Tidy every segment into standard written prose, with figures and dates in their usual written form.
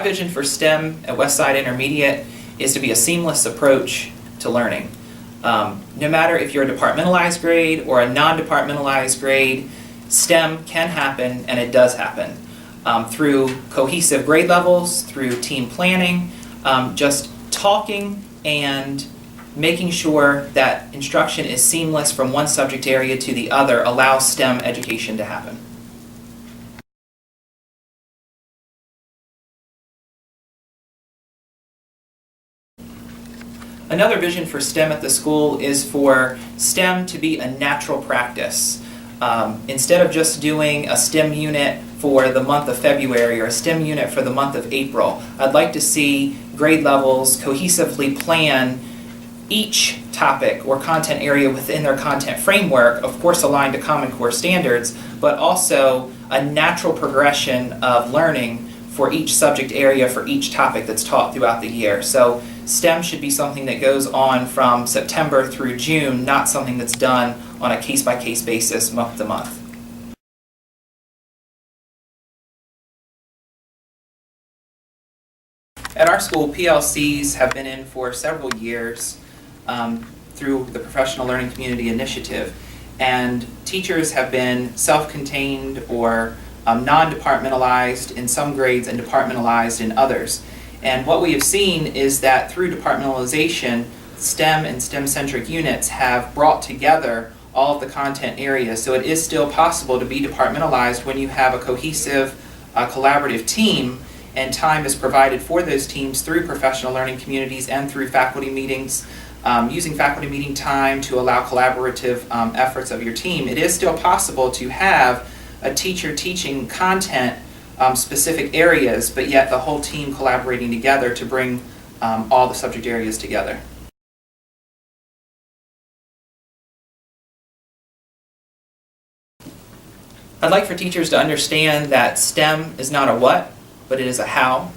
My vision for STEM at Westside Intermediate is to be a seamless approach to learning. No matter if you're a departmentalized grade or a non-departmentalized grade, STEM can happen, and it does happen. Through cohesive grade levels, through team planning, just talking and making sure that instruction is seamless from one subject area to the other allows STEM education to happen. Another vision for STEM at the school is for STEM to be a natural practice. Instead of just doing a STEM unit for the month of February or a STEM unit for the month of April, I'd like to see grade levels cohesively plan each topic or content area within their content framework, of course aligned to Common Core standards, but also a natural progression of learning for each subject area for each topic that's taught throughout the year. So STEM should be something that goes on from September through June, not something that's done on a case-by-case basis, month to month. At our school, PLCs have been in for several years through the Professional Learning Community Initiative, and teachers have been self-contained or non-departmentalized in some grades and departmentalized in others. And what we have seen is that through departmentalization, STEM and STEM-centric units have brought together all of the content areas. So it is still possible to be departmentalized when you have a cohesive, collaborative team, and time is provided for those teams through professional learning communities and through faculty meetings. Using faculty meeting time to allow collaborative efforts of your team, it is still possible to have a teacher teaching content specific areas, but yet the whole team collaborating together to bring all the subject areas together. I'd like for teachers to understand that STEM is not a what, but it is a how.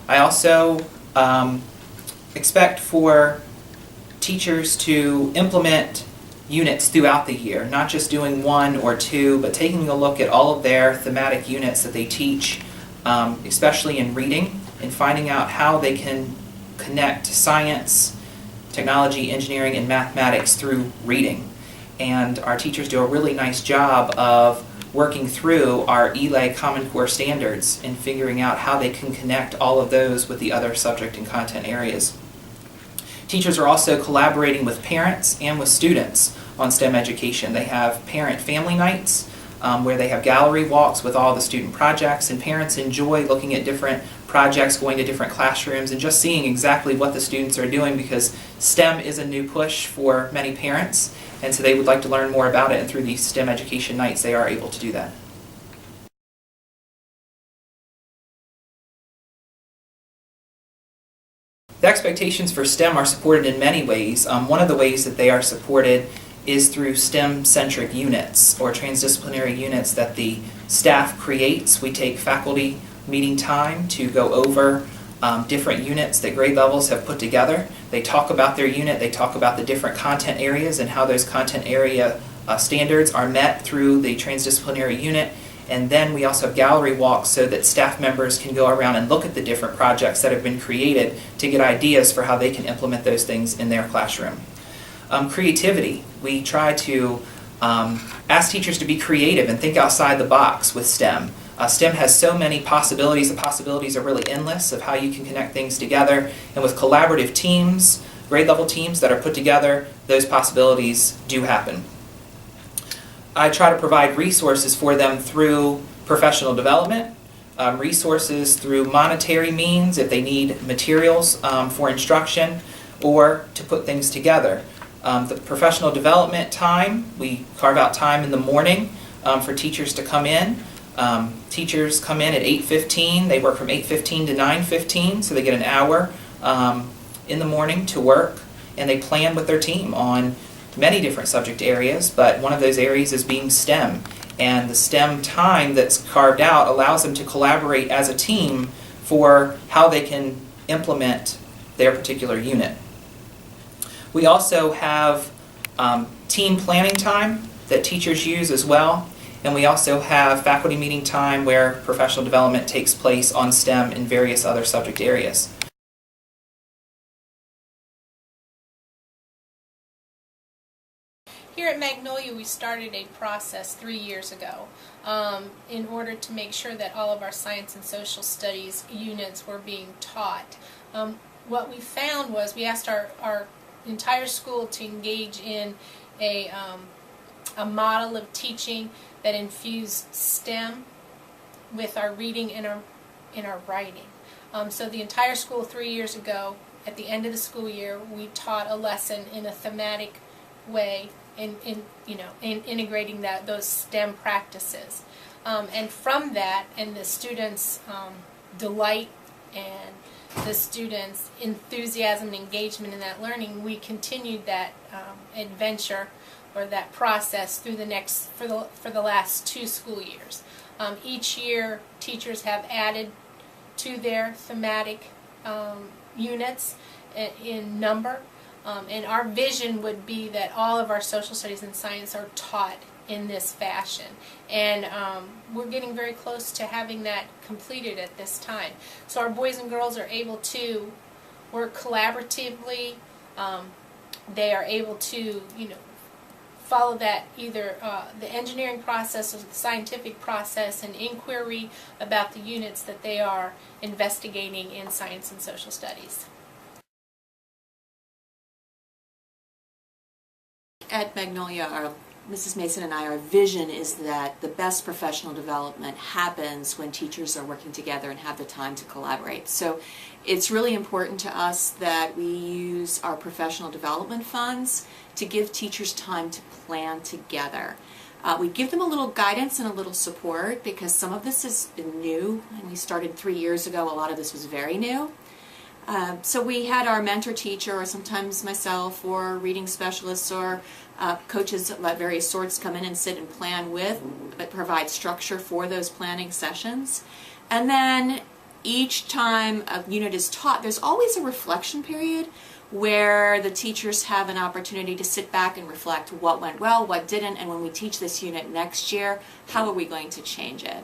I also expect for teachers to implement units throughout the year, not just doing one or two, but taking a look at all of their thematic units that they teach, especially in reading, and finding out how they can connect science, technology, engineering, and mathematics through reading. And our teachers do a really nice job of working through our ELA Common Core standards and figuring out how they can connect all of those with the other subject and content areas. Teachers are also collaborating with parents and with students on STEM education. They have parent-family nights where they have gallery walks with all the student projects, and parents enjoy looking at different projects, going to different classrooms, and just seeing exactly what the students are doing, because STEM is a new push for many parents, and so they would like to learn more about it, and through these STEM education nights they are able to do that. The expectations for STEM are supported in many ways. One of the ways that they are supported is through STEM-centric units or transdisciplinary units that the staff creates. We take faculty meeting time to go over different units that grade levels have put together. They talk about their unit, they talk about the different content areas and how those content area standards are met through the transdisciplinary unit. And then we also have gallery walks so that staff members can go around and look at the different projects that have been created to get ideas for how they can implement those things in their classroom. Creativity. We try to ask teachers to be creative and think outside the box with STEM. STEM has so many possibilities. The possibilities are really endless of how you can connect things together. And with collaborative teams, grade level teams that are put together, those possibilities do happen. I try to provide resources for them through professional development, resources through monetary means if they need materials for instruction or to put things together. The professional development time, we carve out time in the morning for teachers to come in. Teachers come in at 8:15, they work from 8:15 to 9:15, so they get an hour in the morning to work, and they plan with their team on many different subject areas, but one of those areas is being STEM. And the STEM time that's carved out allows them to collaborate as a team for how they can implement their particular unit. We also have team planning time that teachers use as well. And we also have faculty meeting time where professional development takes place on STEM and various other subject areas. Here at Magnolia, we started a process 3 years ago in order to make sure that all of our science and social studies units were being taught. What we found was we asked our entire school to engage in a model of teaching that infused STEM with our reading and our writing. So the entire school 3 years ago, at the end of the school year, we taught a lesson in a thematic way in integrating those STEM practices. And from that, and the students' delight and the students' enthusiasm and engagement in that learning, we continued that adventure or that process through for the last 2 school years. Each year, teachers have added to their thematic units in number. And our vision would be that all of our social studies and science are taught in this fashion. And we're getting very close to having that completed at this time. So our boys and girls are able to work collaboratively. They are able to, follow that either the engineering process or the scientific process and inquiry about the units that they are investigating in science and social studies. At Magnolia, Mrs. Mason and I, our vision is that the best professional development happens when teachers are working together and have the time to collaborate. So it's really important to us that we use our professional development funds to give teachers time to plan together. We give them a little guidance and a little support because some of this has been new, and we started 3 years ago. A lot of this was very new. So we had our mentor teacher, or sometimes myself, or reading specialists, or coaches of various sorts come in and sit and plan with, but provide structure for those planning sessions. And then each time a unit is taught, there's always a reflection period where the teachers have an opportunity to sit back and reflect what went well, what didn't, and when we teach this unit next year, how are we going to change it?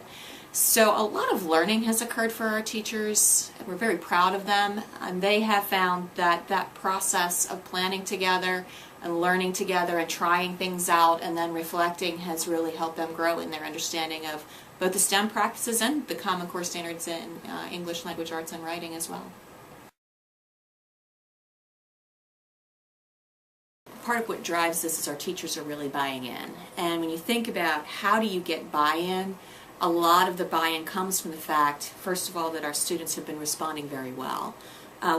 So a lot of learning has occurred for our teachers. We're very proud of them, and they have found that that process of planning together and learning together and trying things out and then reflecting has really helped them grow in their understanding of both the STEM practices and the Common Core standards in English, language arts, and writing as well. Part of what drives this is our teachers are really buying in. And when you think about how do you get buy-in, a lot of the buy-in comes from the fact, first of all, that our students have been responding very well.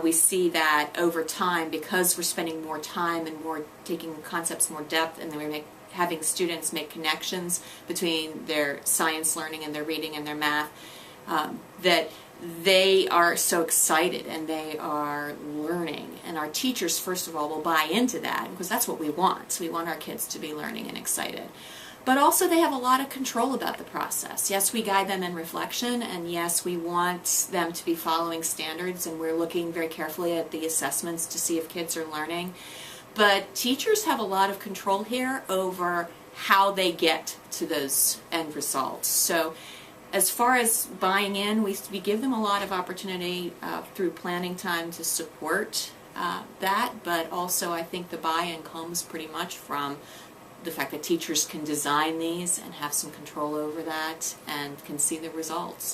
We see that over time, because we're spending more time and more taking concepts more depth, and then we're having students make connections between their science learning and their reading and their math, that they are so excited and they are learning. And our teachers, first of all, will buy into that because that's what we want. So we want our kids to be learning and excited. But also they have a lot of control about the process. Yes, we guide them in reflection, and yes, we want them to be following standards, and we're looking very carefully at the assessments to see if kids are learning. But teachers have a lot of control here over how they get to those end results. So as far as buying in, we give them a lot of opportunity through planning time to support that, but also I think the buy-in comes pretty much from the fact that teachers can design these and have some control over that and can see the results.